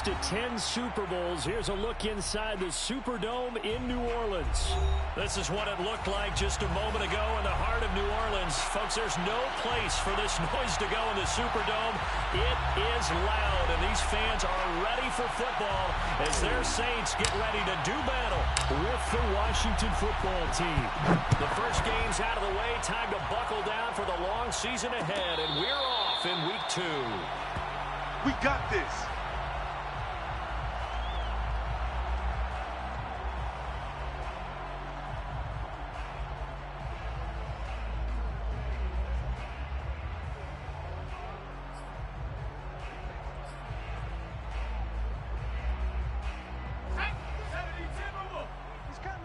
to 10 Super Bowls. Here's a look inside the Superdome in New Orleans. This is what it looked like just a moment ago in the heart of New Orleans. Folks, there's no place for this noise to go in the Superdome. It is loud, and these fans are ready for football as their Saints get ready to do battle with the Washington football team. The first game's out of the way. Time to buckle down for the long season ahead, and we're off in week 2. We got this.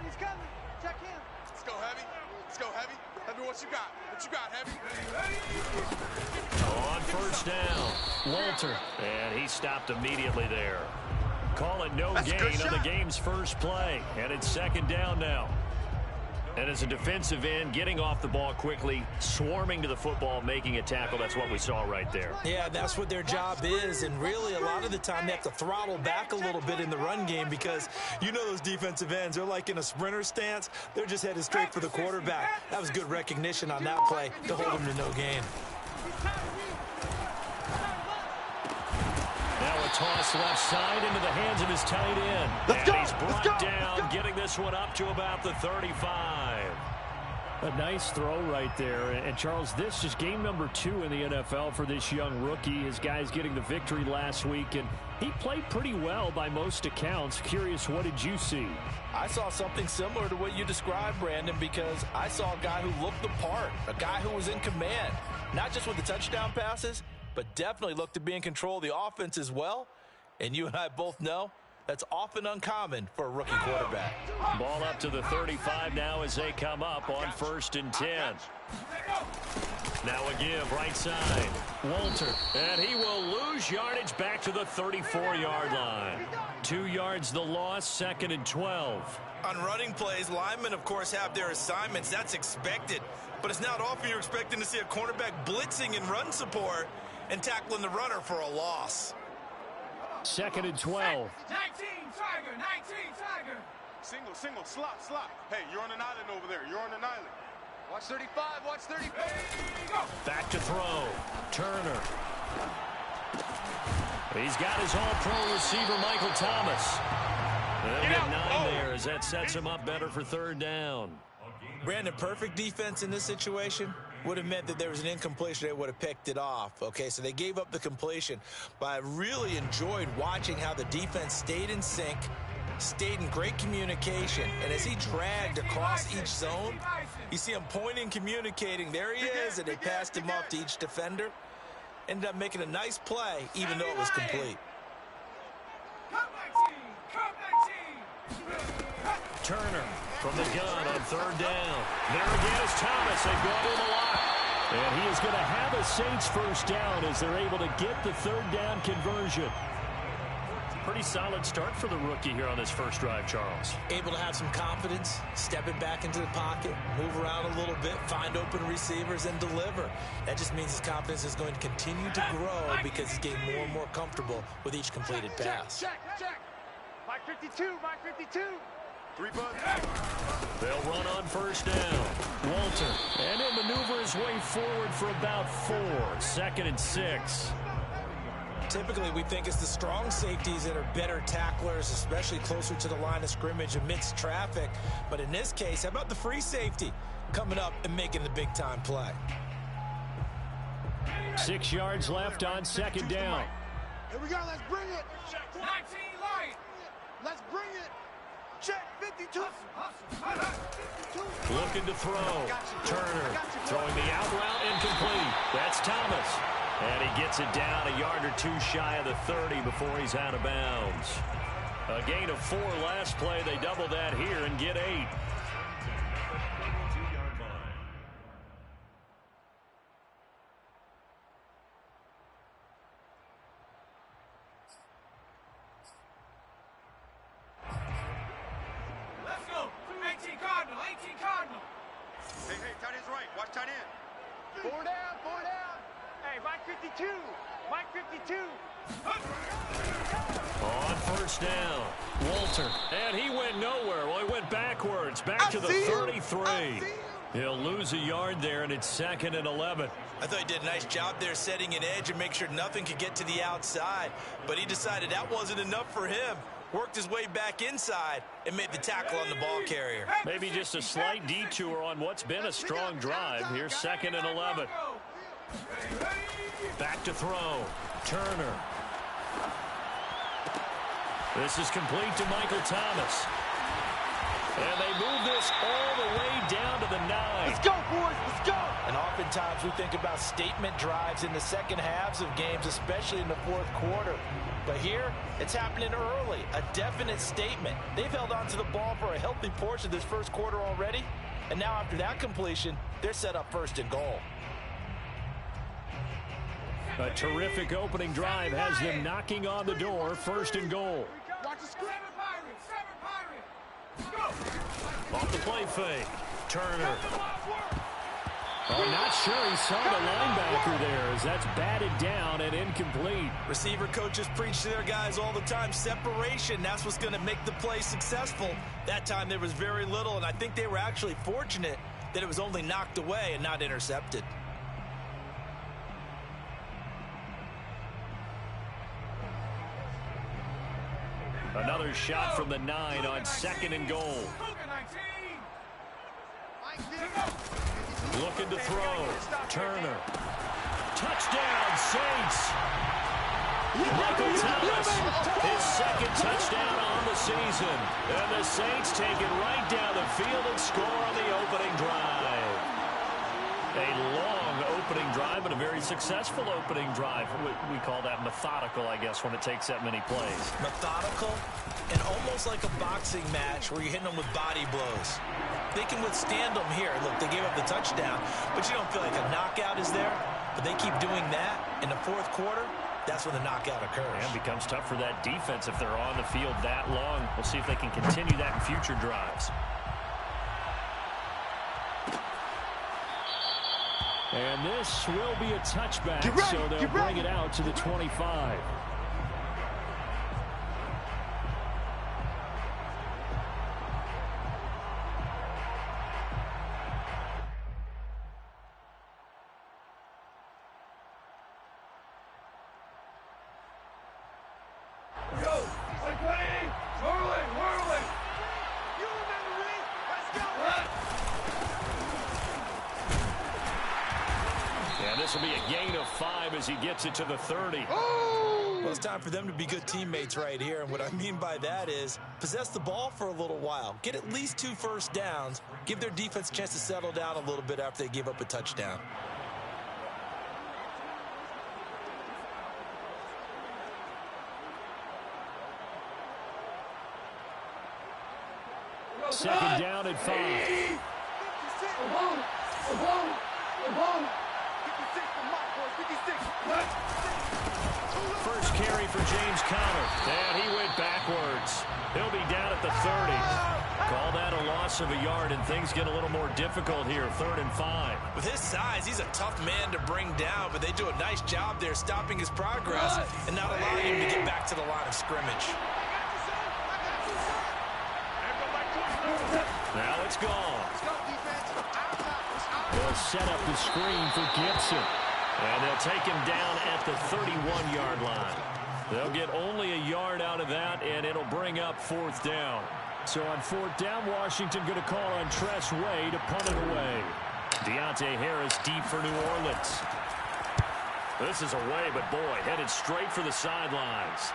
He's coming. Check him. Let's go, Heavy. Let's go, Heavy. Tell me what you got. What you got, Heavy? On first down, Walter. And he stopped immediately there. Call it no gain on the game's first play. And it's second down now. And as a defensive end, getting off the ball quickly, swarming to the football, making a tackle, that's what we saw right there. Yeah, that's what their job is, and really a lot of the time they have to throttle back a little bit in the run game because you know those defensive ends, they're like in a sprinter stance. They're just headed straight for the quarterback. That was good recognition on that play to hold him to no gain. Now a toss left side into the hands of his tight end. He's brought down, getting this one up to about the 35. A nice throw right there. And Charles, this is game number 2 in the NFL for this young rookie. His guys getting the victory last week, and he played pretty well by most accounts. Curious, what did you see? I saw something similar to what you described, Brandon, because I saw a guy who looked the part, a guy who was in command, not just with the touchdown passes, but definitely looked to be in control of the offense as well. And you and I both know that's often uncommon for a rookie quarterback. Ball up to the 35 now as they come up on first and 10. Now a give, right side. Walter, and he will lose yardage back to the 34-yard line. 2 yards the loss, second and 12. On running plays, linemen, of course, have their assignments. That's expected. But it's not often you're expecting to see a cornerback blitzing in run support and tackling the runner for a loss. Second and 12. 19, Tiger. Single, slot. Hey, you're on an island over there. You're on an island. Watch 35, watch 35. Back to throw. Turner. He's got his all-pro receiver, Michael Thomas. They'll get 9 there as that sets him up better for third down. Brandon, perfect defense in this situation would have meant that there was an incompletion. They would have picked it off. Okay, so they gave up the completion. But I really enjoyed watching how the defense stayed in sync, stayed in great communication. And as he dragged across each zone, you see him pointing, communicating. There he is, and they passed him off to each defender. Ended up making a nice play, even though it was complete. Turner from the gun on third down. There again is Thomas. They've gone him a lot. And he is going to have a Saints first down as they're able to get the third down conversion. Pretty solid start for the rookie here on this first drive, Charles. Able to have some confidence, stepping back into the pocket, move around a little bit, find open receivers, and deliver. That just means his confidence is going to continue to grow because he's getting more and more comfortable with each completed pass. Check. Mike 52. 3 bucks. They'll run on first down. Walter, and he'll maneuver his way forward for about 4. Second and 6. Typically, we think it's the strong safeties that are better tacklers, especially closer to the line of scrimmage amidst traffic. But in this case, how about the free safety coming up and making the big-time play? 6 yards left on second down. Here we go, let's bring it. 19 light. Let's bring it. Check 52. Looking to throw. Turner throwing the out route incomplete. That's Thomas. And he gets it down a yard or 2 shy of the 30 before he's out of bounds. A gain of 4 last play. They double that here and get 8. Let's go. 18 Cardinal. Hey, tight end's right. Watch tight end. 4 down. Hey, Mike 52. On first down, Walter. And he went nowhere. Well, he went backwards. Back to the 33. He'll lose a yard there, and it's 2nd and 11. I thought he did a nice job there setting an edge and make sure nothing could get to the outside. But he decided that wasn't enough for him. Worked his way back inside and made the tackle on the ball carrier. Maybe just a slight detour on what's been a strong drive. Here's 2nd and 11. Back to throw. Turner. This is complete to Michael Thomas. And they move this all the way down to the 9. Let's go, boys. Let's go. And oftentimes we think about statement drives in the second halves of games, especially in the fourth quarter. But here, it's happening early. A definite statement. They've held on to the ball for a healthy portion of this first quarter already. And now after that completion, they're set up 1st and goal. A terrific opening drive has them knocking on the door. 1st and goal. Off the play fake. Turner. Oh, not sure he saw the linebacker there as that's batted down and incomplete. Receiver coaches preach to their guys all the time. Separation, that's what's going to make the play successful. That time there was very little, and I think they were actually fortunate that it was only knocked away and not intercepted. Another shot from the 9 on 2nd and goal. Looking to throw. Turner. Touchdown, Saints. Michael Thomas, his 2nd touchdown on the season. And the Saints take it right down the field and score on the opening drive. A long opening drive, but a very successful opening drive. We call that methodical, I guess, when it takes that many plays. Methodical and almost like a boxing match where you're hitting them with body blows. They can withstand them here. Look, they gave up the touchdown, but you don't feel like a knockout is there. But they keep doing that in the fourth quarter. That's when the knockout occurs. And it becomes tough for that defense if they're on the field that long. We'll see if they can continue that in future drives. And this will be a touchback, so they'll bring it out to the 25. This will be a gain of 5 as he gets it to the 30. Well, it's time for them to be good teammates right here. And what I mean by that is possess the ball for a little while. Get at least 2 first downs. Give their defense a chance to settle down a little bit after they give up a touchdown. Second down at 5. First carry for James Conner. And he went backwards. He'll be down at the 30. Call that a loss of a yard, and things get a little more difficult here. 3rd and 5. With his size, he's a tough man to bring down, but they do a nice job there stopping his progress and not allowing him to get back to the line of scrimmage. Now it's gone. They'll set up the screen for Gibson. And they'll take him down at the 31-yard line. They'll get only a yard out of that, and it'll bring up 4th down. So on 4th down, Washington going to call on Tress Way to punt it away. Deontay Harris deep for New Orleans. This is away, but boy, headed straight for the sidelines.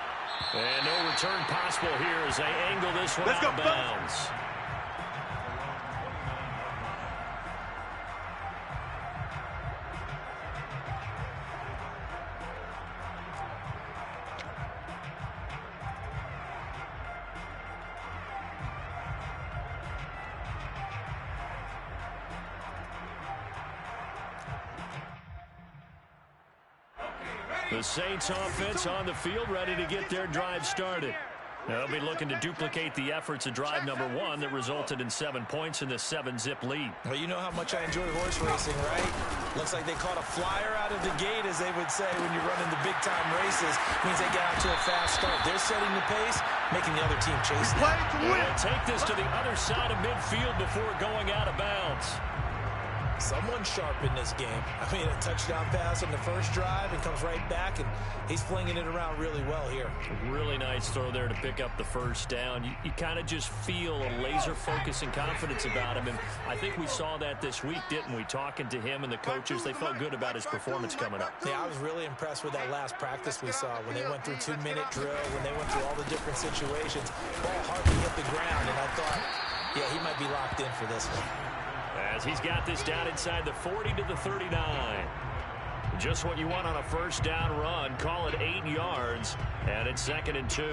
And no return possible here as they angle this one out of bounds. The Saints offense on the field ready to get their drive started. They'll be looking to duplicate the efforts of drive number 1 that resulted in 7 points in this 7-zip lead. Well, you know how much I enjoy horse racing, right? Looks like they caught a flyer out of the gate, as they would say when you're running the big-time races. Means they get out to a fast start. They're setting the pace, making the other team chase them. Play to win. They'll take this to the other side of midfield before going out of bounds. Someone sharp in this game. I mean, a touchdown pass on the first drive and comes right back, and he's flinging it around really well here. Really nice throw there to pick up the first down. You kind of just feel a laser focus and confidence about him, and I think we saw that this week, didn't we? Talking to him and the coaches, they felt good about his performance coming up. Yeah, I was really impressed with that last practice we saw when they went through 2-minute drill, when they went through all the different situations. Ball hardly hit the ground, and I thought, yeah, he might be locked in for this one. As he's got this down inside the 40 to the 39. Just what you want on a first down run. Call it 8 yards, and it's 2nd and 2.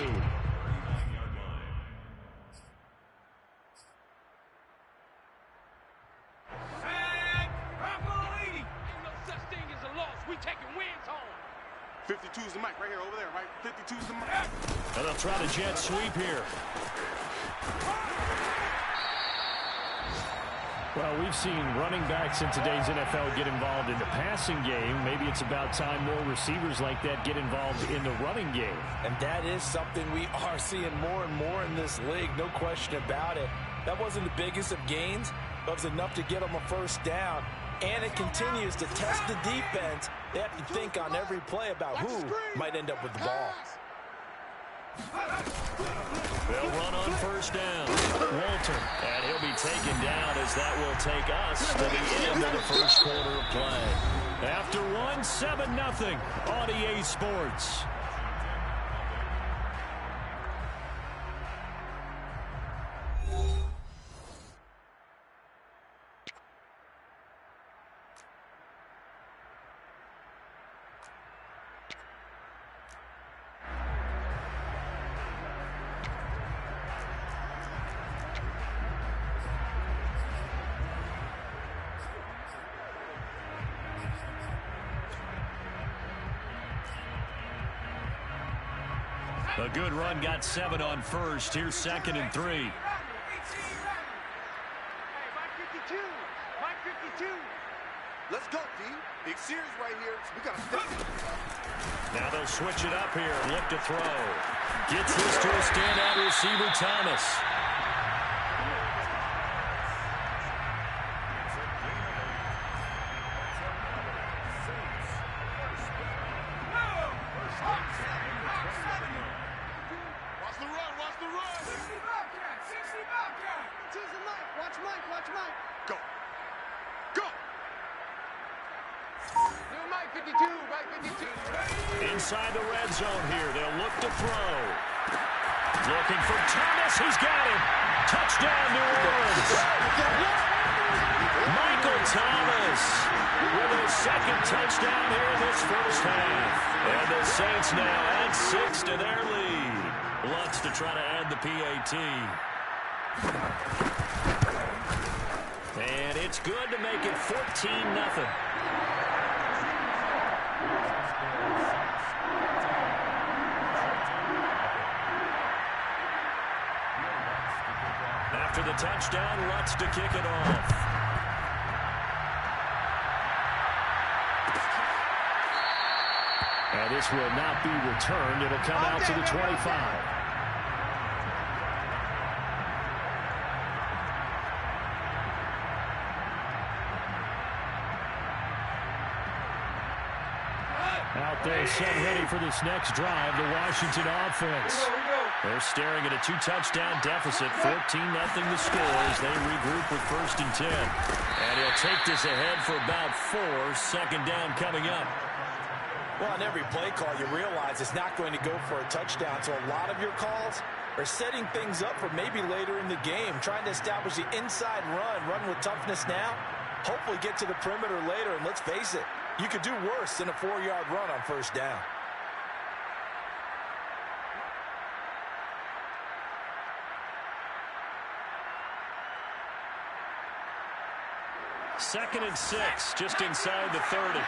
We taking wins home. 52's the mic right here, over there, right? 52's the mic. And they'll try the jet sweep here. Well, we've seen running backs in today's NFL get involved in the passing game. Maybe it's about time more receivers like that get involved in the running game. And that is something we are seeing more and more in this league, no question about it. That wasn't the biggest of gains, but it was enough to get them a first down. And it continues to test the defense. They have to think on every play about who might end up with the ball. They'll run on first down. Walter, and he'll be taken down as that will take us to the end of the first quarter of play. After one, 7-0 on EA Sports. A good run, got 7 on first. Here's 2nd and 3. Hey, Mike 52. Mike 52. Let's go, D. Big series right here. So we got to step. Now they'll switch it up here. Look to throw. Gets this to a standout receiver, Thomas. Inside the red zone here. They'll look to throw. Looking for Thomas. He's got him. Touchdown, New Orleans. Michael Thomas with his 2nd touchdown here in this first half. And the Saints now add 6 to their lead. Lutz to try to add the PAT. And it's good to make it 14-0. After the touchdown, Lutz to kick it off. And this will not be returned. It'll come out to the 25. Out there set ready for this next drive, the Washington offense. They're staring at a 2-touchdown deficit, 14-0 the score as they regroup with 1st and 10. And he'll take this ahead for about 4, 2nd down coming up. Well, on every play call, you realize it's not going to go for a touchdown, so a lot of your calls are setting things up for maybe later in the game, trying to establish the inside run with toughness now, hopefully get to the perimeter later, and let's face it, you could do worse than a 4-yard run on 1st down. Second and 6, just inside the 30.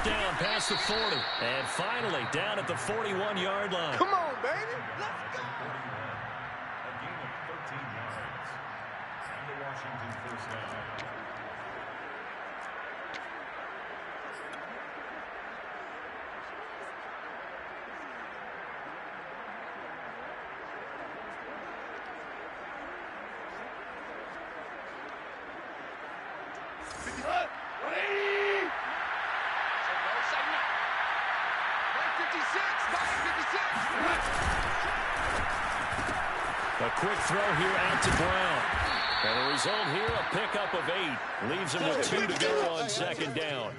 first down past the 40. And finally down at the 41-yard line. Come on, baby. Let's go. A gain of 13 yards. And the Washington first down. A quick throw here out to Brown. And the result here, a pickup of 8. Leaves him with 2 to go on second down.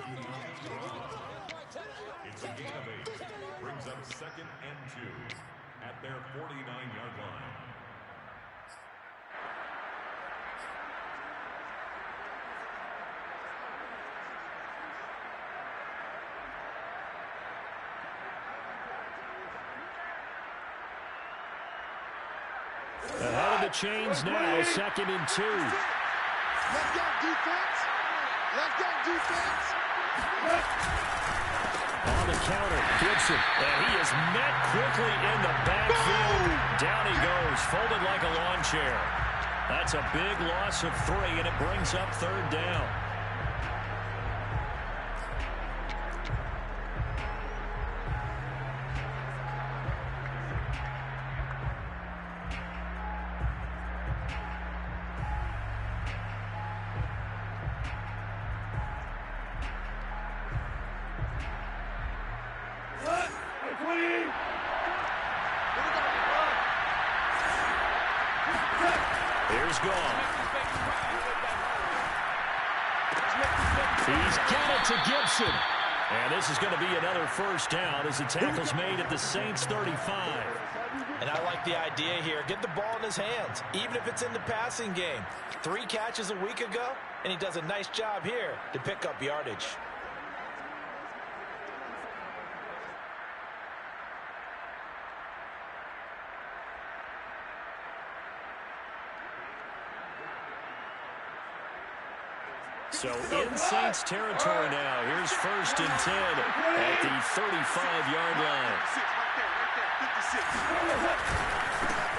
It's a gain of 8. Brings up 2nd and 2 at their 49-yard line. Ahead of the chains now, 2nd and 2. Let's go, defense. Let's go, defense. On the counter, Gibson. And he is met quickly in the backfield. Down he goes, folded like a lawn chair. That's a big loss of 3, and it brings up 3rd down. Here's gone. He's got it to Gibson. And this is going to be another first down as the tackle's made at the Saints 35. And I like the idea here. Get the ball in his hands, even if it's in the passing game. 3 catches a week ago, and he does a nice job here to pick up yardage. So in Saints territory now. Here's 1st and 10 at the 35-yard line.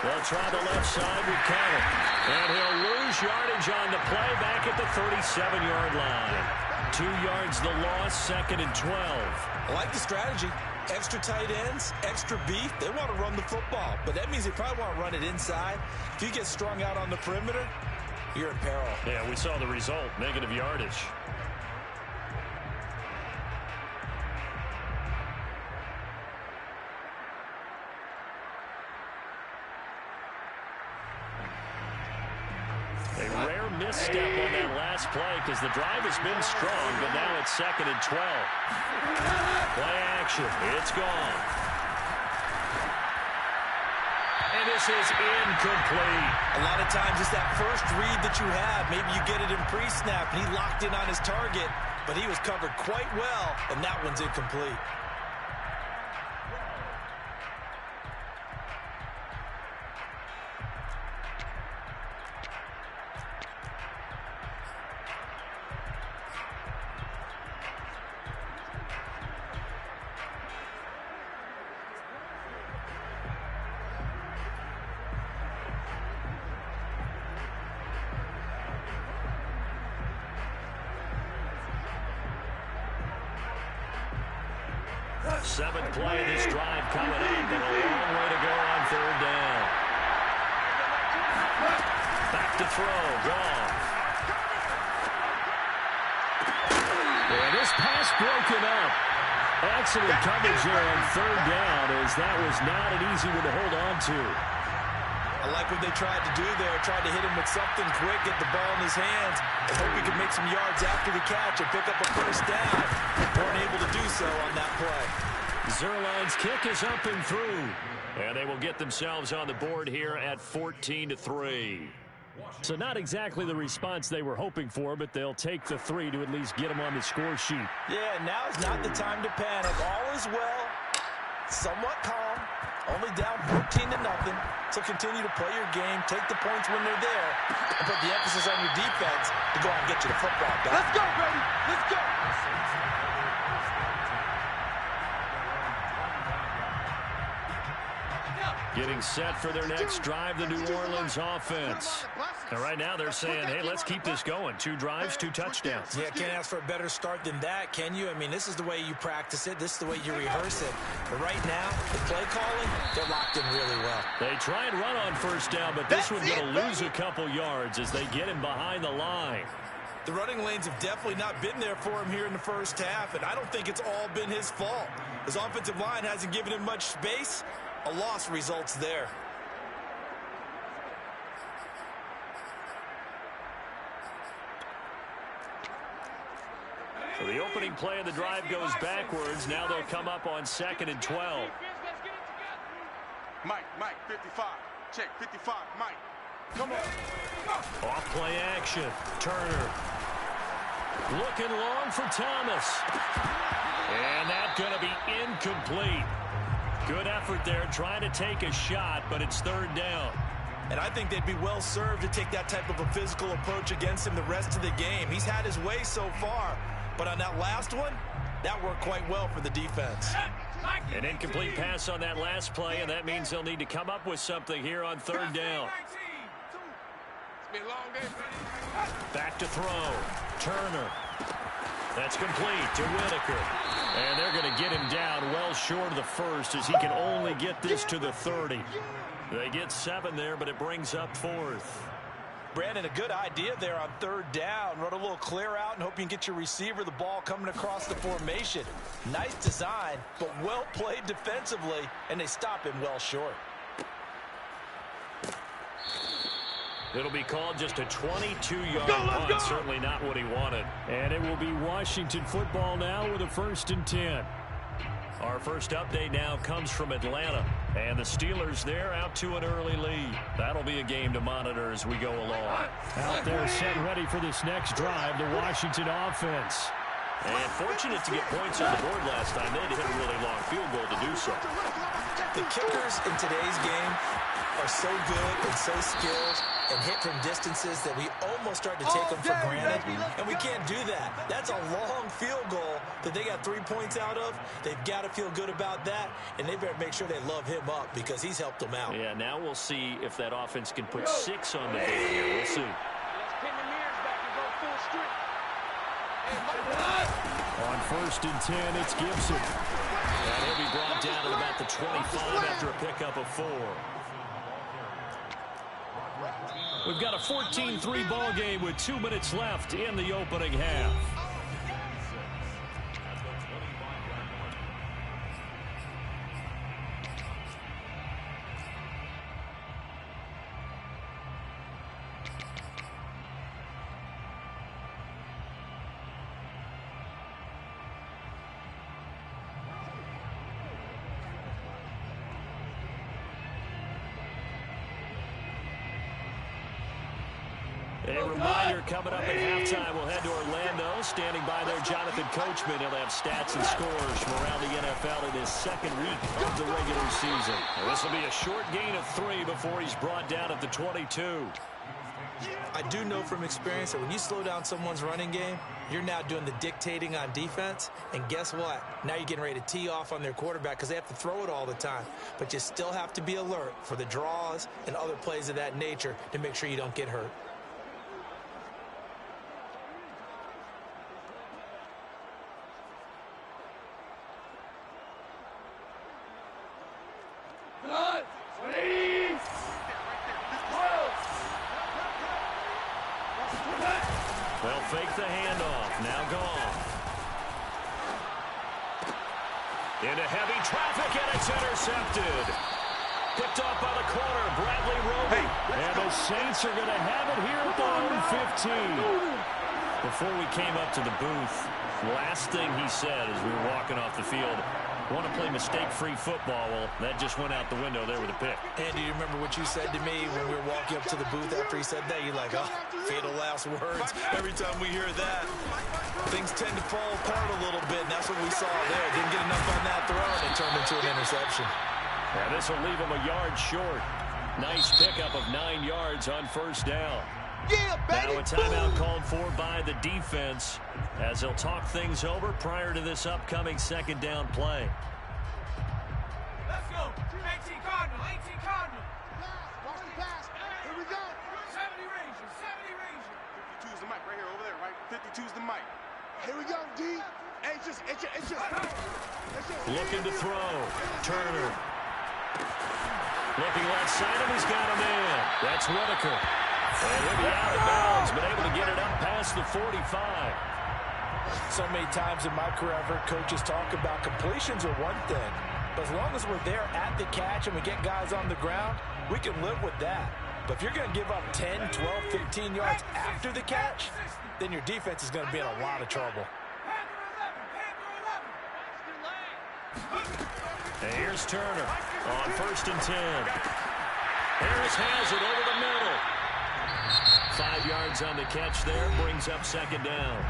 They'll try the left side with Connor. And he'll lose yardage on the play back at the 37-yard line. 2 yards the loss, 2nd and 12. I like the strategy. Extra tight ends, extra beef. They want to run the football, but that means they probably want to run it inside. If you get strung out on the perimeter, you're in peril. Yeah, we saw the result, negative yardage. A rare misstep on that last play because the drive has been strong, but now it's 2nd and 12. Play action. It's gone. And this is incomplete. A lot of times it's that first read that you have. Maybe you get it in pre-snap, and he locked in on his target, but he was covered quite well, and that one's incomplete. Seventh play of this drive coming up, and a long way to go on 3rd down. Back to throw, gone. And this pass broken up. Excellent coverage there on 3rd down, as that was not an easy one to hold on to. I like what they tried to do there, tried to hit him with something quick, get the ball in his hands, and hope he could make some yards after the catch and pick up a first down. Weren't able to do so on that play. Zerline's kick is up and through. And they will get themselves on the board here at 14-3. So not exactly the response they were hoping for, but they'll take the 3 to at least get them on the score sheet. Yeah, now's not the time to panic. All is well, somewhat calm, only down 14-0. So continue to play your game, take the points when they're there, and put the emphasis on your defense to go out and get you the football back. Let's go, baby. Let's go. Getting set for their next drive, the New Orleans offense. And right now they're saying, hey, let's keep this going. 2 drives, 2 touchdowns. Yeah, can't ask for a better start than that, can you? I mean, this is the way you practice it. This is the way you rehearse it. But right now, the play calling, they're locked in really well. They try and run on first down, but this one's going to lose a couple yards as they get him behind the line. The running lanes have definitely not been there for him here in the first half, and I don't think it's all been his fault. His offensive line hasn't given him much space. A loss results there. So the opening play of the drive goes backwards. Now they'll come up on 2nd and 12. Mike, 55. Check, 55, Mike. Come on. Off play action. Turner. Looking long for Thomas. And that's going to be incomplete. Good effort there, trying to take a shot, but it's 3rd down. And I think they'd be well served to take that type of a physical approach against him the rest of the game. He's had his way so far, but on that last one, that worked quite well for the defense. An incomplete pass on that last play, and that means they'll need to come up with something here on 3rd down. Back to throw. Turner. That's complete to Whitaker. And they're going to get him down well short of the first as he can only get this to the 30. They get 7 there, but it brings up 4th. Brandon, a good idea there on 3rd down. Run a little clear out and hope you can get your receiver the ball coming across the formation. Nice design, but well played defensively, and they stop him well short. It'll be called just a 22-yard punt. Certainly not what he wanted. And it will be Washington football now with a 1st and 10. Our first update now comes from Atlanta. And the Steelers there out to an early lead. That'll be a game to monitor as we go along. Out there set ready for this next drive, the Washington offense. And fortunate to get points on the board last time. They had to hit a really long field goal to do so. The kickers in today's game are so good and so skilled and hit from distances that we almost start to take them for granted, and we can't do that. That's a long field goal that they got 3 points out of. They've got to feel good about that, and they better make sure they love him up because he's helped them out. Yeah, now we'll see if that offense can put 6 on the board here. We'll see. On 1st and 10, it's Gibson. And he'll be brought down at about the 25 after a pickup of 4. We've got a 14-3 ball game with 2 minutes left in the opening half. A reminder, coming up at halftime, we'll head to Orlando. Standing by there, Jonathan Coachman. He'll have stats and scores from around the NFL in his 2nd week of the regular season. And this will be a short gain of 3 before he's brought down at the 22. I do know from experience that when you slow down someone's running game, you're now doing the dictating on defense. And guess what? Now you're getting ready to tee off on their quarterback because they have to throw it all the time. But you still have to be alert for the draws and other plays of that nature to make sure you don't get hurt. They'll fake the handoff. Now gone. Into heavy traffic, and it's intercepted. Picked off by the corner, Bradley Roby. And the Saints are going to have it here at the home 15. Before we came up to the booth, last thing he said as we were walking off the field, want to play mistake-free football. Well, that just went out the window there with a pick. And do you remember what you said to me when we were walking up to the booth after he said that? You're like, oh, fatal last words. Every time we hear that, things tend to fall apart a little bit, and that's what we saw there. Didn't get enough on that throw, and it turned into an interception. Yeah, this will leave him a yard short. Nice pickup of 9 yards on 1st down. Yeah, baby. Now a timeout called for by the defense as they'll talk things over prior to this upcoming 2nd down play. Let's go. 18 Cardinal, 18. Here we go, D. Hey, it's just. Looking to throw. Turner. Looking left side, and he's got a man. That's Whitaker. And he'll be out of bounds, but able to get it up past the 45. So many times in my career, I've heard coaches talk about completions are one thing. But as long as we're there at the catch and we get guys on the ground, we can live with that. But if you're going to give up 10, 12, 15 yards after the catch, then your defense is going to be in a lot of trouble. And here's Turner on 1st and 10. Harris has it over the middle. 5 yards on the catch there, brings up 2nd down.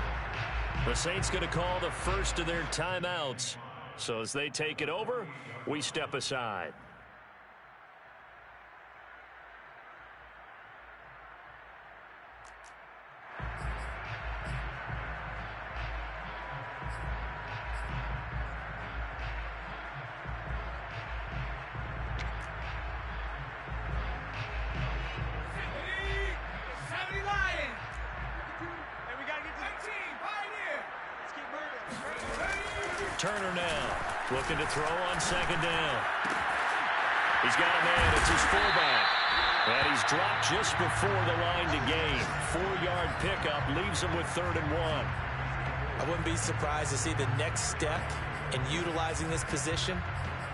The Saints going to call the first of their timeouts. So as they take it over, we step aside. Turner now, looking to throw on 2nd down. He's got a man, it's his fullback. And he's dropped just before the line to gain. 4-yard pickup leaves him with 3rd and 1. I wouldn't be surprised to see the next step in utilizing this position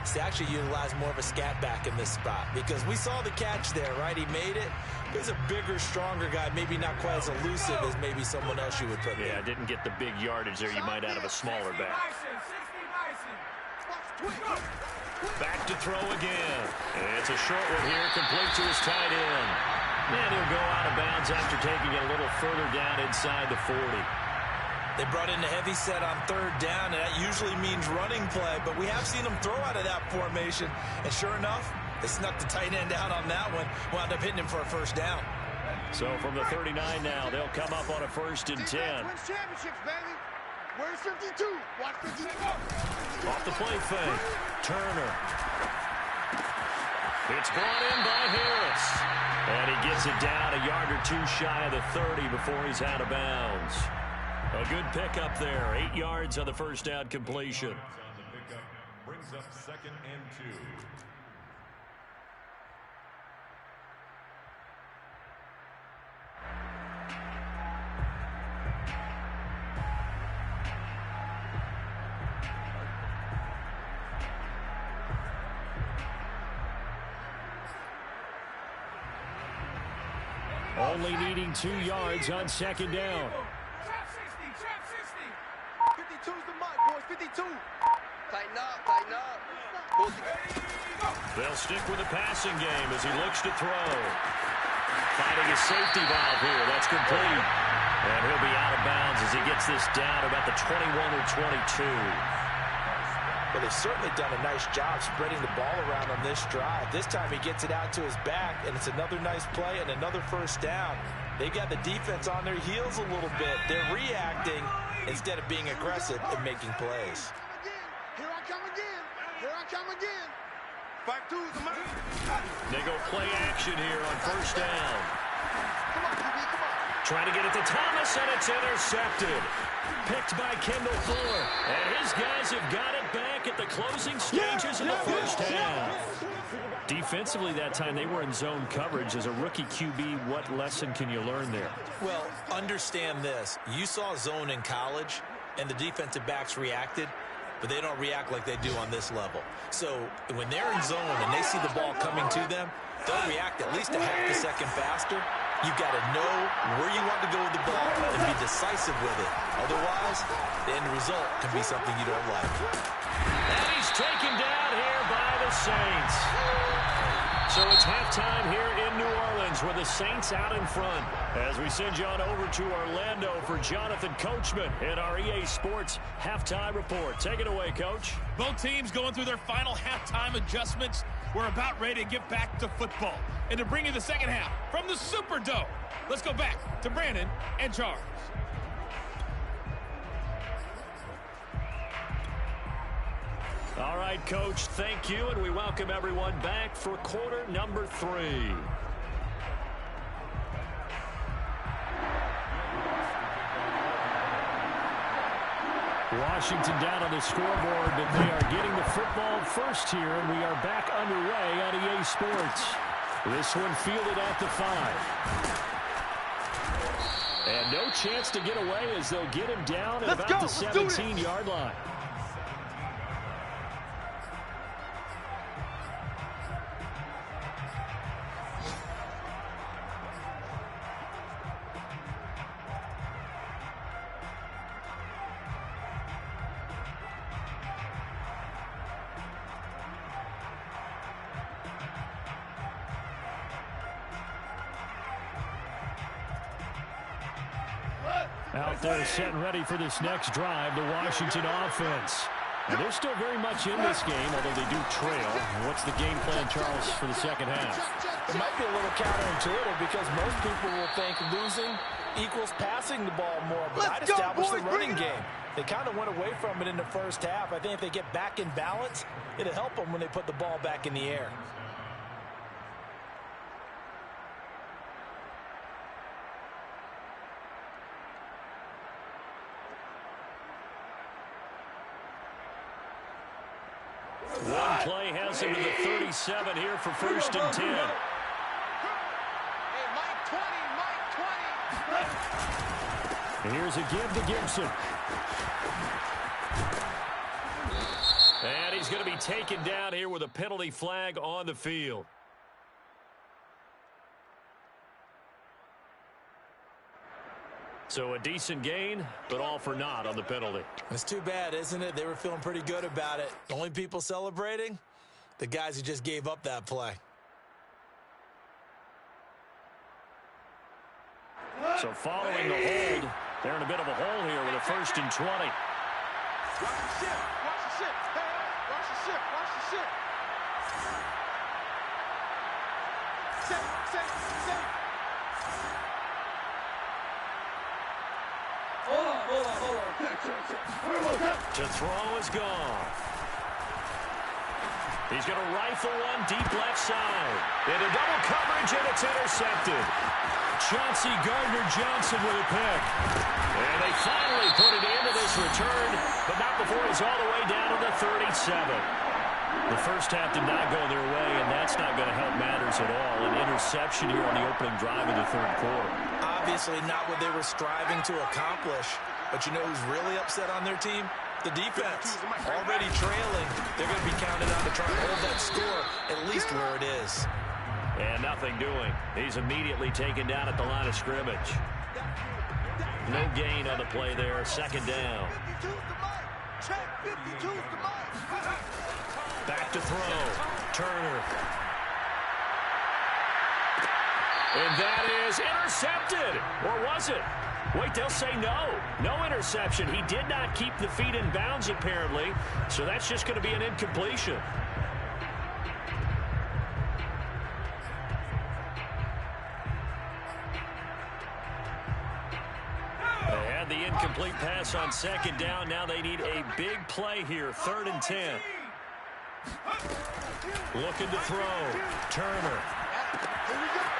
is to actually utilize more of a scat back in this spot. Because we saw the catch there, right? He made it. He's a bigger, stronger guy, maybe not quite as elusive as maybe someone else you would put there. Yeah, didn't get the big yardage there you might out of a smaller back. Back to throw again. It's a short one here, complete to his tight end. And he'll go out of bounds after taking it a little further down inside the 40. They brought in a heavy set on 3rd down, and that usually means running play, but we have seen them throw out of that formation. And sure enough, they snuck the tight end out on that one, wound up hitting him for a 1st down. So from the 39 now, they'll come up on a 1st and 10. Wins championships, baby. Where's 52? Watch 52. Off the play fake. Turner. It's brought in by Harris. And he gets it down a yard or 2 shy of the 30 before he's out of bounds. A good pickup there. 8 yards on the 1st down completion. On the pickup brings up 2nd and 2. Only needing 2 yards on 2nd down. 52's the mic, boys. 52. Tighten up, tighten up. They'll stick with the passing game as he looks to throw. Finding a safety valve here. That's complete. And he'll be out of bounds as he gets this down about the 21 or 22. Well, they've certainly done a nice job spreading the ball around on this drive. This time he gets it out to his back, and it's another nice play and another 1st down. They got the defense on their heels a little bit. They're reacting instead of being aggressive and making plays. Here I come again. Here I come again. 52's the mic. They go play action here on 1st down. Come on, QB, come on. Trying to get it to Thomas, and it's intercepted. Picked by Kendall Fuller. And his guys have got it back at the closing stages of the 1st half. Defensively that time, they were in zone coverage. As a rookie QB, what lesson can you learn there? Well, understand this. You saw zone in college, and the defensive backs reacted, but they don't react like they do on this level. So when they're in zone and they see the ball coming to them, they'll react at least a half a second faster. You've got to know where you want to go with the ball and be decisive with it. Otherwise, the end result can be something you don't like. And he's taken down here by the Saints. So it's halftime here in New Orleans with the Saints out in front. As we send you on over to Orlando for Jonathan Coachman in our EA Sports Halftime Report. Take it away, Coach. Both teams going through their final halftime adjustments. We're about ready to get back to football. And to bring you the second half from the Superdome, let's go back to Brandon and Charles. All right, Coach, thank you, and we welcome everyone back for quarter number 3. Washington down on the scoreboard, but they are getting the football first here, and we are back underway on EA Sports. This one fielded at the 5. And no chance to get away as they'll get him down at about the 17-yard line. Out there setting ready for this next drive, the Washington offense. And they're still very much in this game, although they do trail. What's the game plan, Charles, for the second half? It might be a little counterintuitive because most people will think losing equals passing the ball more. But I'd establish the running game. They kind of went away from it in the first half. I think if they get back in balance, it'll help them when they put the ball back in the air. One play has him to the 37 here for 1st and 10. Hey, Mike 20, Mike 20. And here's a give to Gibson. And he's going to be taken down here with a penalty flag on the field. So a decent gain, but all for naught on the penalty. It's too bad, isn't it? They were feeling pretty good about it. The only people celebrating? The guys who just gave up that play. So following the hold, they're in a bit of a hole here with a 1st and 20. Watch the ship. Watch the ship. Hey, watch the ship. Watch the ship. Set. Hold on. To throw is gone. He's going to rifle one deep left side. Into double coverage, and it's intercepted. Chauncey Gardner-Johnson with a pick. And they finally put it into this return, but not before he's all the way down to the 37. The first half did not go their way, and that's not going to help matters at all. An interception here on the opening drive of the 3rd quarter. Obviously not what they were striving to accomplish. But you know who's really upset on their team? The defense. Already trailing. They're going to be counted on to try and hold that score at least where it is. And nothing doing. He's immediately taken down at the line of scrimmage. No gain on the play there. 2nd down. Back to throw. Turner. And that is intercepted. Or was it? Wait, they'll say no. No interception. He did not keep the feet in bounds, apparently. So that's just going to be an incompletion. They had the incomplete pass on 2nd down. Now they need a big play here. 3rd and 10. Looking to throw. Turner.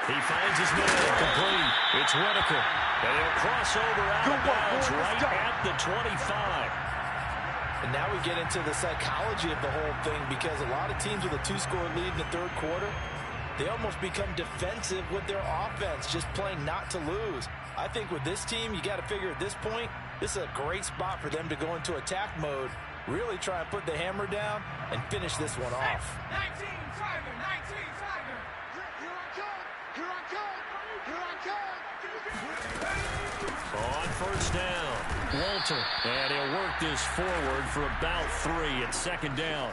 He finds his man. Complete. It's Whitaker. And he'll cross over out of bounds right at the 25. And now we get into the psychology of the whole thing because a lot of teams with a 2-score lead in the 3rd quarter, they almost become defensive with their offense, just playing not to lose. I think with this team, you got to figure at this point, this is a great spot for them to go into attack mode, really try and put the hammer down and finish this one off. 19 Tiger, 19 Tiger. Here I come. On 1st down, Walter. And he'll work this forward for about 3 at 2nd down.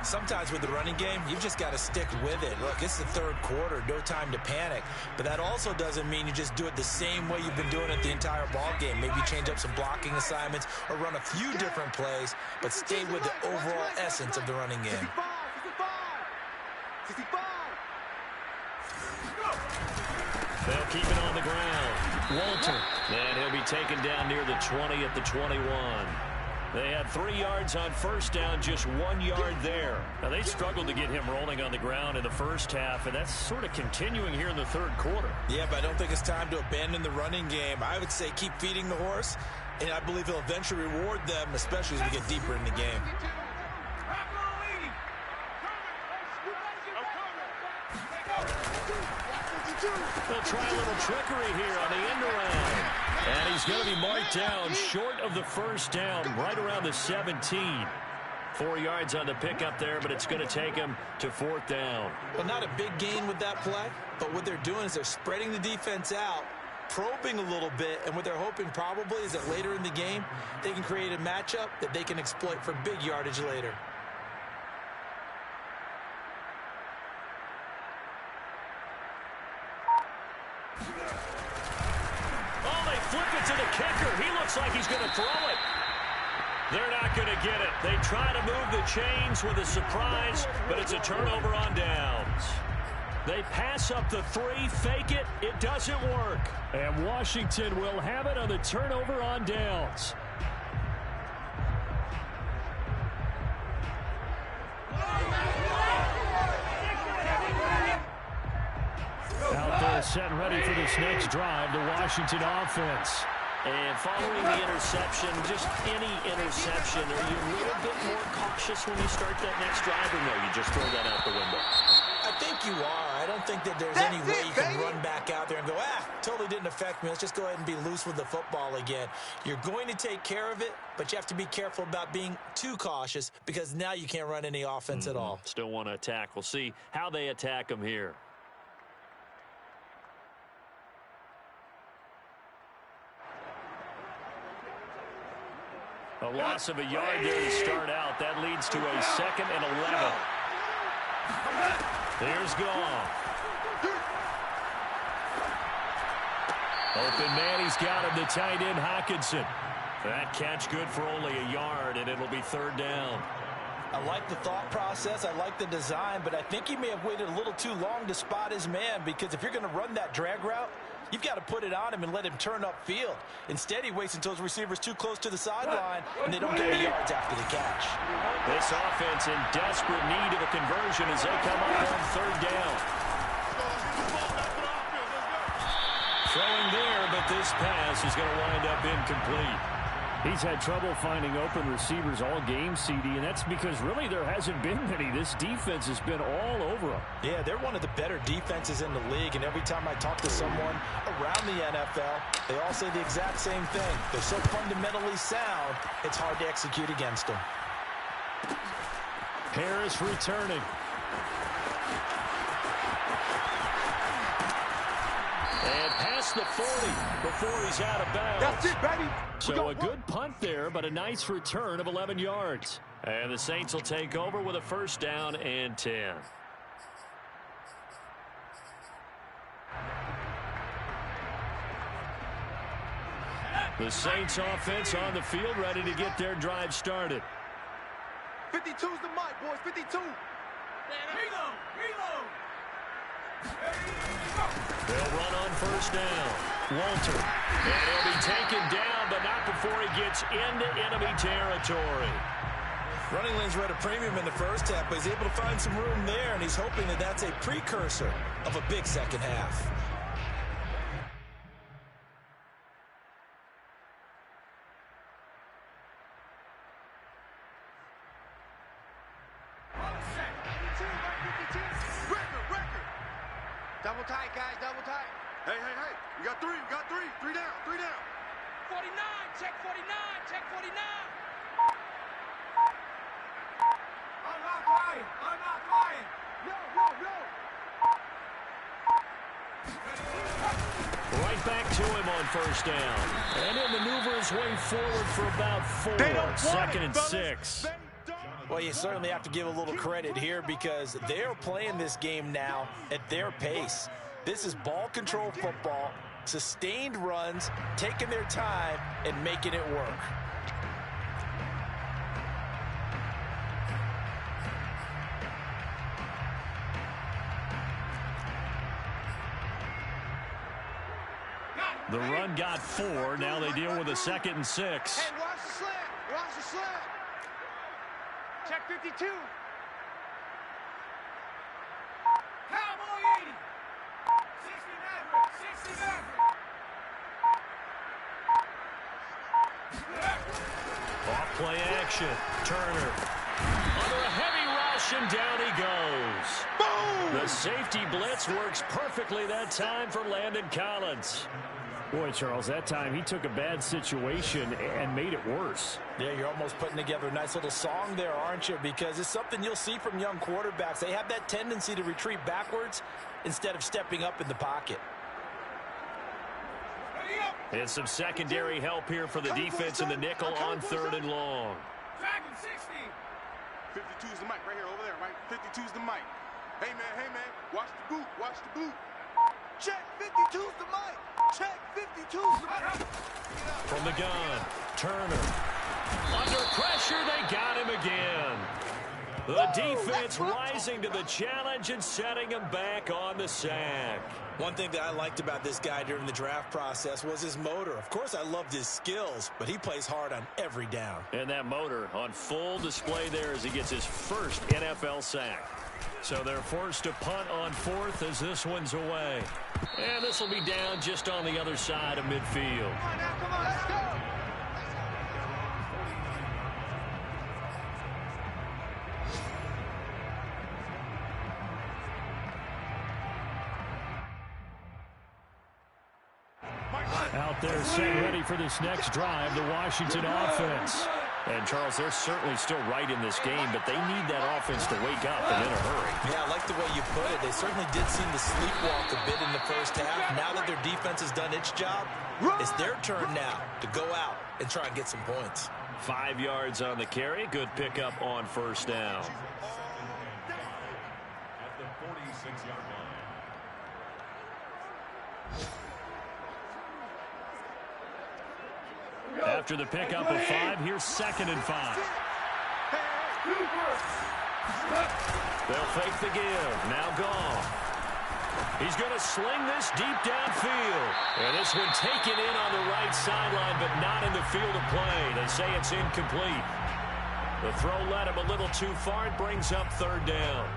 Sometimes with the running game, you've just got to stick with it. Look, it's the 3rd quarter, no time to panic. But that also doesn't mean you just do it the same way you've been doing it the entire ball game. Maybe change up some blocking assignments or run a few different plays, but stay with the overall essence of the running game. 65. They'll keep it on the ground. Walter. And he'll be taken down near the 20 at the 21. They had 3 yards on 1st down, just 1 yard there. Now, they struggled to get him rolling on the ground in the first half, and that's sort of continuing here in the 3rd quarter. Yeah, but I don't think it's time to abandon the running game. I would say keep feeding the horse. And I believe he'll eventually reward them, especially as we get deeper in the game. They'll try a little trickery here on the end around. And he's going to be marked down short of the first down, right around the 17. 4 yards on the pickup there, but it's going to take him to 4th down. Well, not a big gain with that play, but what they're doing is they're spreading the defense out, probing a little bit, and what they're hoping probably is that later in the game, they can create a matchup that they can exploit for big yardage later. Oh, they flip it to the kicker. He looks like he's going to throw it. They're not going to get it. They try to move the chains with a surprise, but it's a turnover on downs. They pass up the 3, fake it. It doesn't work. And Washington will have it on the turnover on downs. Out there set and ready for this next drive, the Washington offense. And following the interception, just any interception, are you a little bit more cautious when you start that next drive, or no, you just throw that out the window? I think you are. I don't think that there's any way you can run back out there and go, totally didn't affect me. Let's just go ahead and be loose with the football again. You're going to take care of it, but you have to be careful about being too cautious because now you can't run any offense at all. Still want to attack. We'll see how they attack them here. A loss of a yard there to start out. That leads to a 2nd and 11. Here's Goff. Open man, he's got him, the tight end, Hockenson. That catch good for only a yard, and it'll be 3rd down. I like the thought process. I like the design, but I think he may have waited a little too long to spot his man, because if you're going to run that drag route, you've got to put it on him and let him turn upfield. Instead, he waits until his receiver's too close to the sideline, and they don't get the yards after the catch. This offense in desperate need of a conversion as they come up on 3rd down. Throwing there, but this pass is going to wind up incomplete. He's had trouble finding open receivers all game, CD, and that's because really there hasn't been many. This defense has been all over them. Yeah, they're one of the better defenses in the league, and every time I talk to someone around the NFL, they all say the exact same thing. They're so fundamentally sound, it's hard to execute against them. Harris returning. And past the 40 before he's out of bounds. That's it, baby. So a good punt there, but a nice return of 11 yards. And the Saints will take over with a 1st down and 10. The Saints offense on the field, ready to get their drive started. 52's the mic, boys. 52. Reload. They'll run on 1st down. Walter. And he'll be taken down, but not before he gets into enemy territory. Running lanes were at a premium in the first half, but he's able to find some room there, and he's hoping that that's a precursor of a big second half. Double tight, guys. Double tight. Hey. We got 3. We got 3. 3 down. 3 down. 49. Check 49. Check 49. I'm not flying. Yo. Right back to him on 1st down. And he'll maneuver his way forward for about 4. 2nd and 6. Well, you certainly have to give a little credit here because they're playing this game now at their pace. This is ball control football, sustained runs, taking their time, and making it work. The run got 4. Now they deal with a 2nd and 6. Hey, watch the slant. Watch the slant. Check 52. Cowboy 80. 60 Maverick. 60 Maverick. action. Turner. Under a heavy rush, and down he goes. Boom! The safety blitz works perfectly that time for Landon Collins. Boy, Charles, that time he took a bad situation and made it worse. Yeah, you're almost putting together a nice little song there, aren't you? Because it's something you'll see from young quarterbacks. They have that tendency to retreat backwards instead of stepping up in the pocket. And some secondary help here for the defense in the nickel on 3rd and long. 52's the mic right here, over there, right? 52's the mic. Hey, man, watch the boot, watch the boot. Check 52's the mic. Check 52's the mic. From the gun, Turner. Under pressure, they got him again. The defense rising to the challenge and setting him back on the sack. One thing that I liked about this guy during the draft process was his motor. Of course, I loved his skills, but he plays hard on every down. And that motor on full display there as he gets his first NFL sack. So they're forced to punt on 4th as this one's away. And this will be down just on the other side of midfield. Come on now, come on, let's go. Out there set ready for this next drive, the Washington offense. And, Charles, they're certainly still right in this game, but they need that offense to wake up and in a hurry. Yeah, I like the way you put it. They certainly did seem to sleepwalk a bit in the first half. Now that their defense has done its job, it's their turn now to go out and try and get some points. 5 yards on the carry. Good pickup on 1st down. At the 46-yard line. After the pickup of 5, here's 2nd and 5. They'll fake the give. Now gone. He's going to sling this deep downfield. And this one taken in on the right sideline, but not in the field of play. They say it's incomplete. The throw led him a little too far. It brings up 3rd down.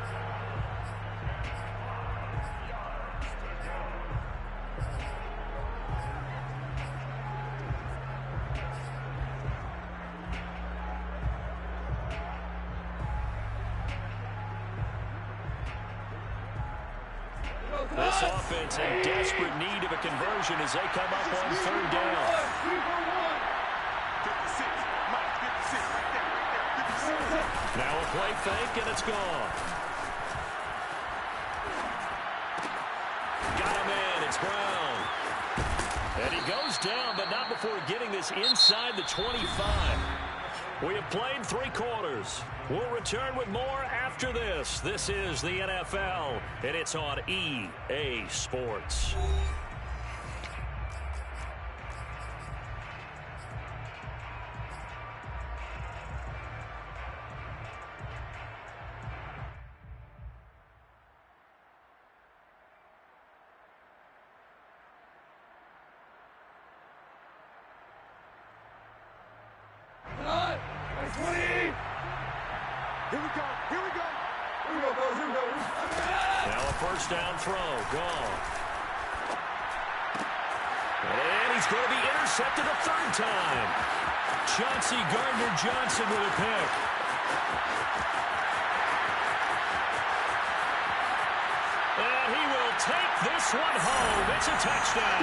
This offense in desperate need of a conversion as they come up on 3rd down. 56, Mike, 56, right there, 56. Now a play fake, and it's gone. Got him in, it's Brown. And he goes down, but not before getting this inside the 25. We have played 3 quarters. We'll return with more after this. This is the NFL, and it's on EA Sports. Now a 1st down throw. Gone. And he's going to be intercepted a 3rd time. Chauncey Gardner-Johnson with a pick. And he will take this one home. It's a touchdown.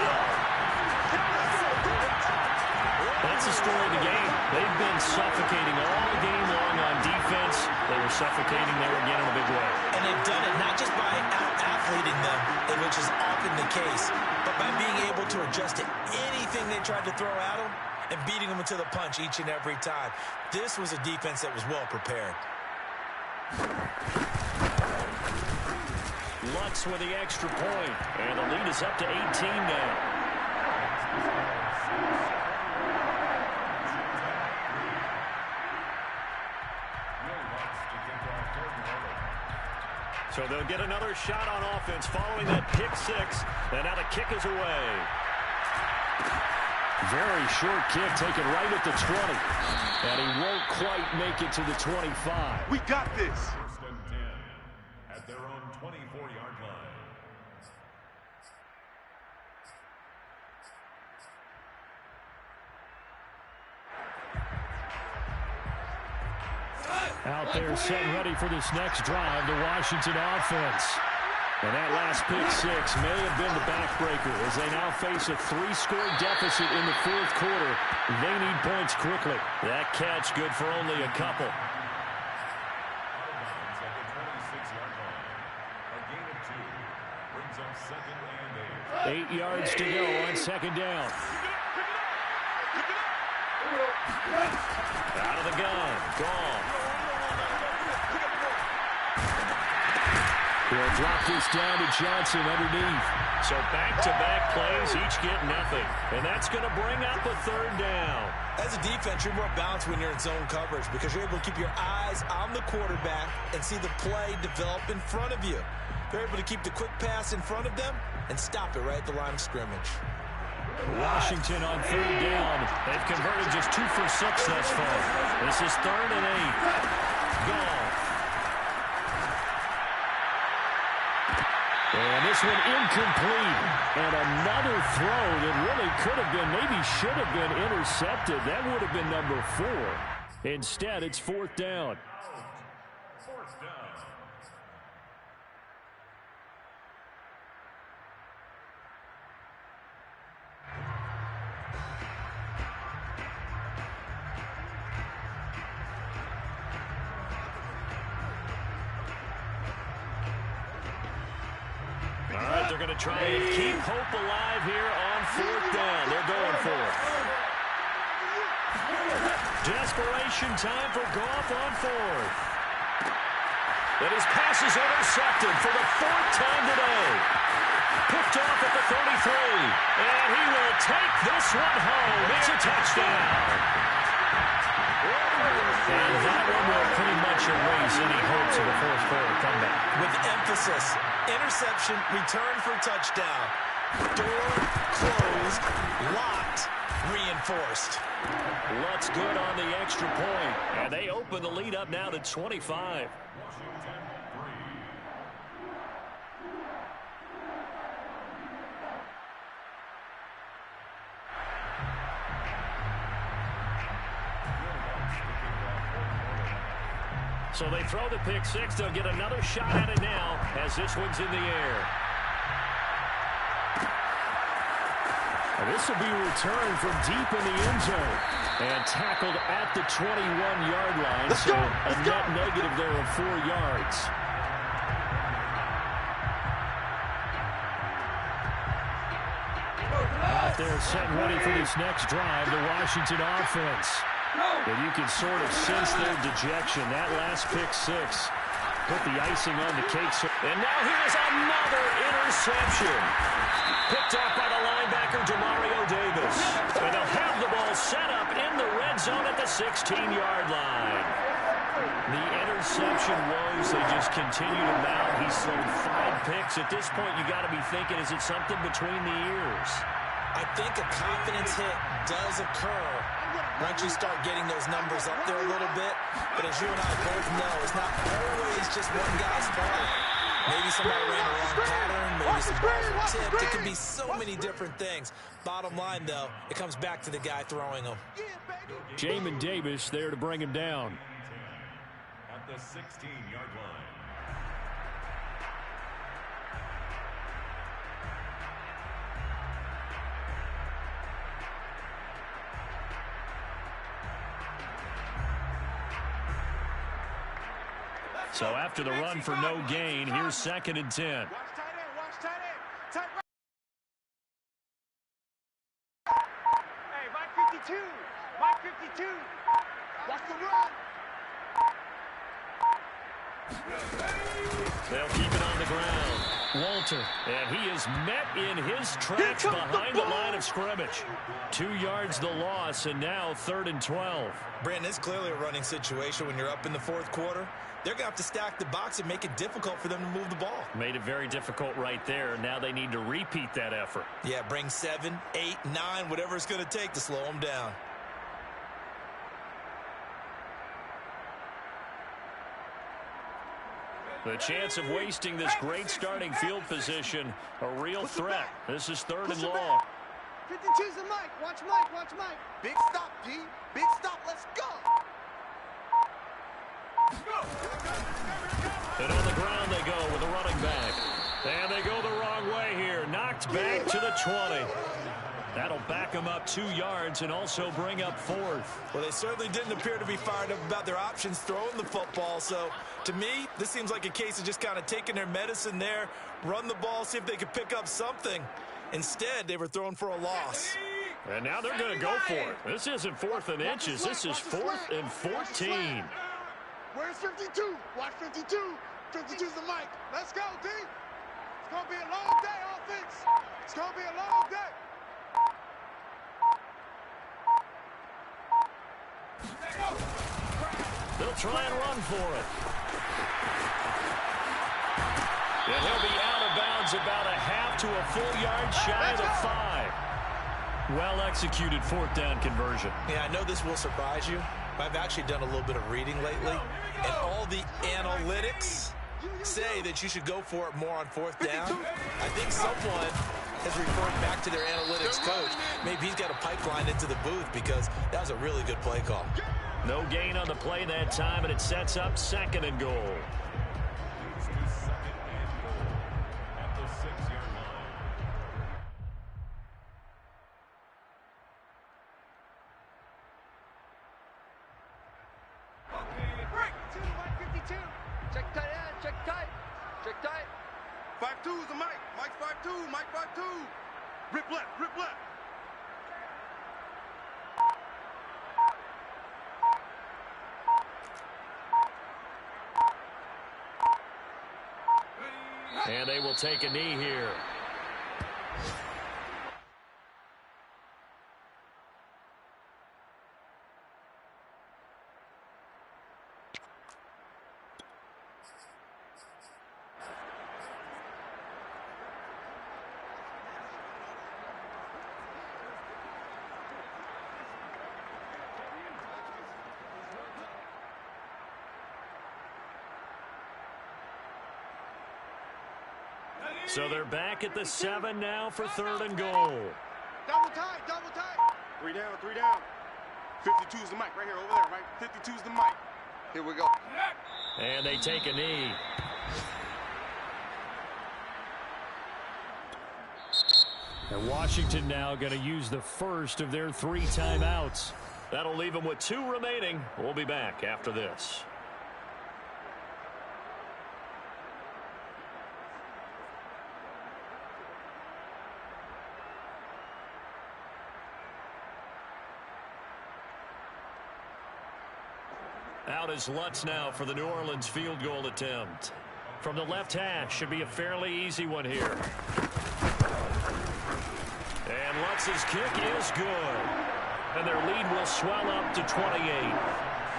That's the story of the game. They've been suffocating all game long on defense. They were suffocating there again in a big way. And they've done it not just by out-athleting them, which is often the case, but by being able to adjust to anything they tried to throw at them and beating them to the punch each and every time. This was a defense that was well prepared. Lutz with the extra point, and the lead is up to 18 now. So they'll get another shot on offense following that pick 6. And now the kick is away. Very short kick taken right at the 20. And he won't quite make it to the 25. We got this. 1st and 10 at their own 24-yard line. Out there setting ready for this next drive, the Washington offense. And that last pick six may have been the backbreaker as they now face a 3-score deficit in the fourth quarter. They need points quickly. That catch good for only a couple. 8 yards to go on second down. Out of the gun. Gone. He'll drop this down to Johnson underneath. So back-to-back plays, each get nothing. And that's going to bring up a third down. As a defense, you're more balanced when you're in zone coverage because you're able to keep your eyes on the quarterback and see the play develop in front of you. You're able to keep the quick pass in front of them and stop it right at the line of scrimmage. Washington on third down. They've converted just 2 for 6 thus far. This is 3rd and 8. Gone. And this one incomplete. And another throw that really could have been, maybe should have been intercepted. That would have been number 4. Instead, it's 4th down. They're going to try and keep hope alive here on 4th down. They're going for it. Desperation time for Goff on 4th. And his pass is intercepted for the 4th time today. Picked off at the 33. And he will take this one home. It's a touchdown. And that one will pretty much erase any hopes of a fourth quarter comeback. With emphasis, interception, return for touchdown. Door closed, locked, reinforced. Looks good on the extra point. And they open the lead up now to 25. So they throw the pick six. They'll get another shot at it now as this one's in the air. And this will be returned from deep in the end zone. And tackled at the 21-yard line. So a net negative there of 4 yards. Out there setting ready for this next drive, the Washington offense. And you can sort of sense their dejection. That last pick six put the icing on the cake. And now here's another interception. Picked off by the linebacker, Demario Davis. And they'll have the ball set up in the red zone at the 16-yard line. The interception woes, they just continue to mount. He's thrown 5 picks. At this point, you got to be thinking, is it something between the ears? I think a confidence hit does occur once you start getting those numbers up there a little bit. But as you and I both know, it's not always just one guy's fault. Maybe somebody ran a wrong pattern, maybe some balls were tipped. It could be so many different things. Bottom line, though, it comes back to the guy throwing them. Jamin Davis there to bring him down. At the 16-yard line. So after the run for no gain, here's 2nd and 10. Watch tight end, watch tight end. Tight right. Hey, Mike 52. Mike 52. Watch the run. They'll keep it on the ground. Walter, and he is met in his tracks behind the line of scrimmage. 2 yards the loss, and now 3rd and 12. Brandon, it's clearly a running situation when you're up in the 4th quarter. They're going to have to stack the box and make it difficult for them to move the ball. Made it very difficult right there. Now they need to repeat that effort. Yeah, bring 7, 8, 9, whatever it's going to take to slow them down. The chance of wasting this great starting field position, a real threat. This is 3rd and long. 52's the Mike. Watch Mike. Big stop, G. Big stop. Let's go. And on the ground they go with a running back. And they go the wrong way here. Knocked back to the 20. That'll back them up 2 yards and also bring up 4th. Well, they certainly didn't appear to be fired up about their options throwing the football. So, to me, this seems like a case of just kind of taking their medicine there, run the ball, see if they could pick up something. Instead, they were thrown for a loss. And now they're going to go for it. This isn't 4th and inches. This is 4th and 14. Where's 52? Watch 52. 52's the mic. Let's go, D. It's going to be a long day, offense. It's going to be a long day. They'll try and run for it. And he'll be out of bounds about a half to a full yard shy of the 5. Well executed 4th down conversion. Yeah, I know this will surprise you, but I've actually done a little bit of reading lately, and all the analytics say that you should go for it more on 4th down. I think someone has referred back to their analytics coach. Maybe he's got a pipeline into the booth because that was a really good play call. No gain on the play that time, and it sets up 2nd and goal. At the 6-yard line. Break. 52. Check tight end. Check tight. Check tight. 5-2 is the Mike. Mike 5-2. Mike 5-2. Rip left. Rip left. And they will take a knee here. So they're back at the 7 now for 3rd and goal. Double tight. Double tight. 3 down. 3 down. 52's the Mike right here over there, right? 52's the Mike. Here we go. And they take a knee. And Washington now going to use the first of their 3 timeouts. That'll leave them with 2 remaining. We'll be back after this. Out is Lutz now for the New Orleans field goal attempt. From the left hash, should be a fairly easy one here. And Lutz's kick is good. And their lead will swell up to 28.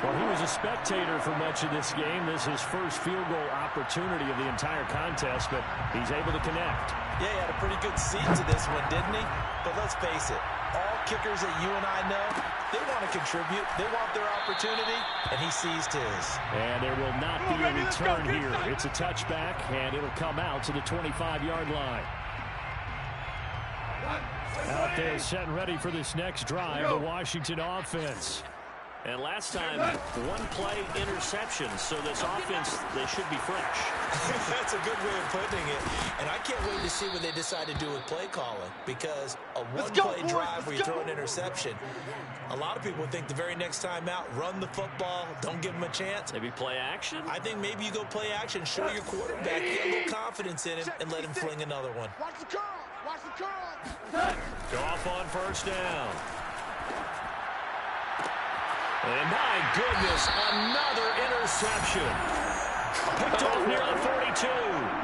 Well, he was a spectator for much of this game. This is his first field goal opportunity of the entire contest, but he's able to connect. Yeah, he had a pretty good seat to this one, didn't he? But let's face it, all kickers that you and I know, they want to contribute. They want their opportunity, and he seized his. And there will not be a return here. It's a touchback, and it'll come out to the 25-yard line. Out there set and ready for this next drive, the Washington offense. And last time, 1-play interception, so this offense, they should be fresh. That's a good way of putting it. And I can't wait to see what they decide to do with play calling, because a one-play drive where you throw an interception, a lot of people think the very next time out, run the football, don't give them a chance. Maybe play action? I think maybe you go play action, show your quarterback, get a little confidence in him, and let him fling another one. Watch the curl. Watch the curl. Goff on first down. And my goodness, another interception. Picked off near the 42.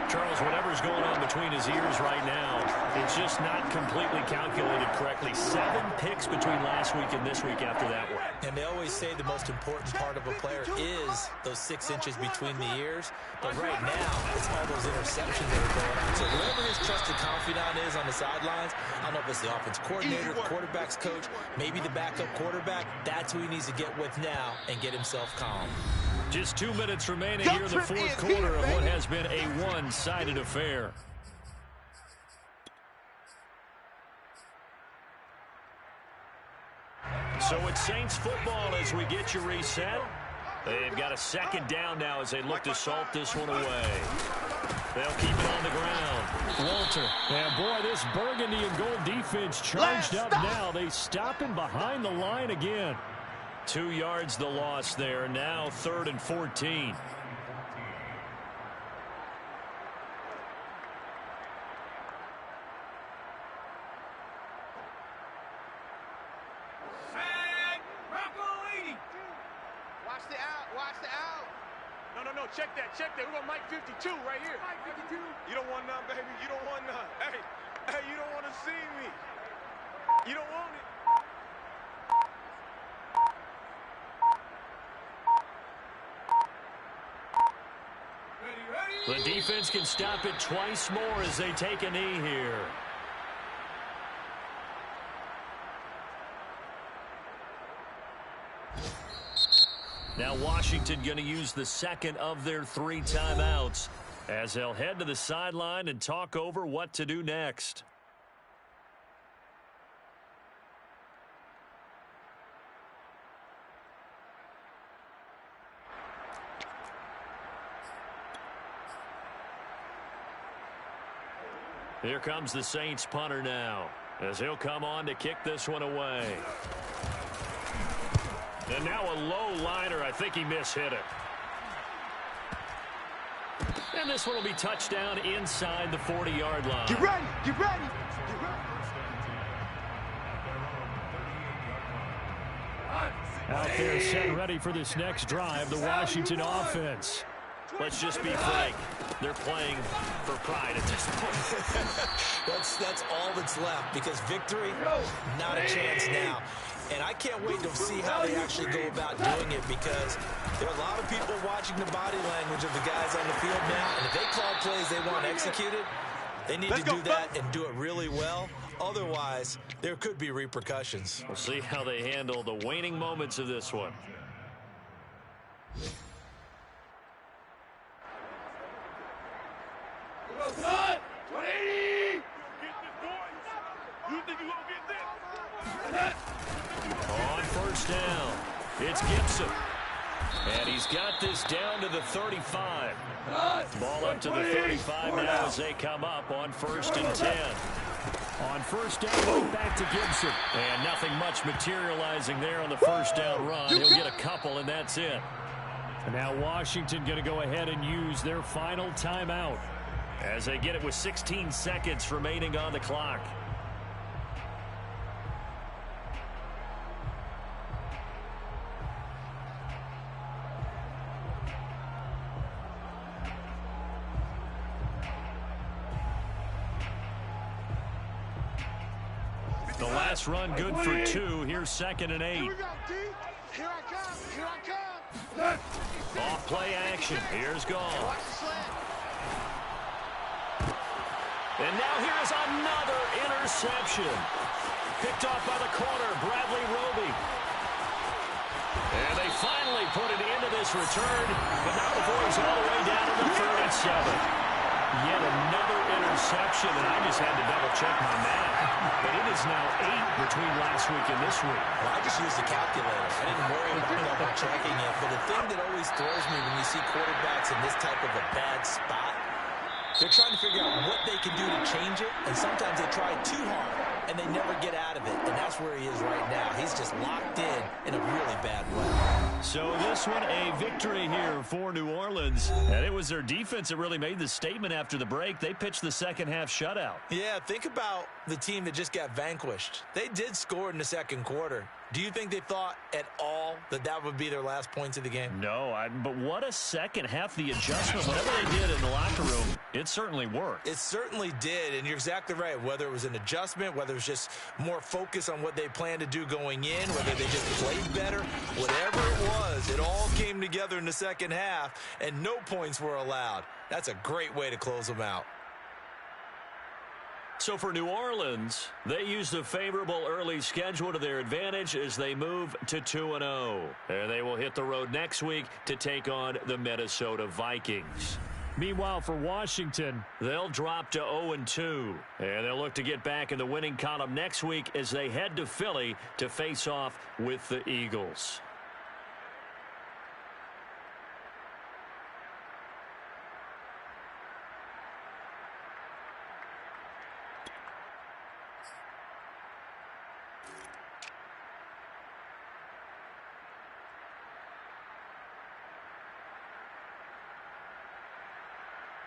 Charles, whatever's going on between his ears right now, it's just not completely calculated correctly. 7 picks between last week and this week after that one. And they always say the most important part of a player is those 6 inches between the ears. But right now, it's all those interceptions that are going on. So whoever his trusted confidant is on the sidelines, I don't know if it's the offense coordinator, the quarterback's coach, maybe the backup quarterback, that's who he needs to get with now and get himself calm. Just 2 minutes remaining here in the fourth quarter of what has been a one-sided affair. So it's Saints football as we get you reset. They've got a second down now as they look to salt this one away. They'll keep it on the ground. Walter. And boy, this burgundy and gold defense charged up now. They stop him behind the line again. 2 yards the loss there. Now 3rd and 14. No, check that. We're going to Mike 52 right here. Mike 52. You don't want none, baby. You don't want none. Hey, you don't want to see me. You don't want it. The defense can stop it twice more as they take a knee here. Now Washington going to use the second of their 3 timeouts as they'll head to the sideline and talk over what to do next. Here comes the Saints punter now as he'll come on to kick this one away. And now a low liner. I think he mishit it. And this one will be touchdown inside the 40-yard line. Get ready. Get ready. Get ready. Out there set ready for this next drive, the Washington offense. Let's just be frank. They're playing for pride at this point. That's all that's left because victory, not a chance now. And I can't wait to see how they actually go about doing it because there are a lot of people watching the body language of the guys on the field now. And if they call plays they want executed, they need to do that and do it really well. Otherwise, there could be repercussions. We'll see how they handle the waning moments of this one. Cut! 180! You think you're going to get this? On first down, it's Gibson. And he's got this down to the 35. Ball up to the 35 now as they come up on 1st and 10. On first down, right back to Gibson. And nothing much materializing there on the first down run. He'll get a couple, and that's it. And now Washington going to go ahead and use their final timeout as they get it with 16 seconds remaining on the clock. The last run good for 2. Here's 2nd and 8. Here we go, D. Here I come. Here I come. Off play action. Here's Gall. Watch the slant. And now here is another interception. Picked off by the corner, Bradley Roby. And they finally put it into this return, but now the ball is all the way down to the 37. Yet another interception, and I just had to double-check my math. But it is now 8 between last week and this week. Well, I just used the calculator. I didn't worry about double-checking it. But the thing that always throws me when you see quarterbacks in this type of a bad spot, they're trying to figure out what they can do to change it, and sometimes they try too hard, and they never get out of it, and that's where he is right now. He's just locked in a really bad way. So this one, a victory here for New Orleans, and it was their defense that really made the statement after the break. They pitched the second-half shutout. Yeah, think about the team that just got vanquished. They did score in the second quarter. Do you think they thought at all that that would be their last points of the game? No, but what a second half. The adjustment, whatever they did in the locker room, it certainly worked. It certainly did, and you're exactly right. Whether it was an adjustment, whether it was just more focus on what they planned to do going in, whether they just played better, whatever it was, it all came together in the second half, and no points were allowed. That's a great way to close them out. So for New Orleans, they used a favorable early schedule to their advantage as they move to 2-0. And they will hit the road next week to take on the Minnesota Vikings. Meanwhile, for Washington, they'll drop to 0-2. And they'll look to get back in the winning column next week as they head to Philly to face off with the Eagles.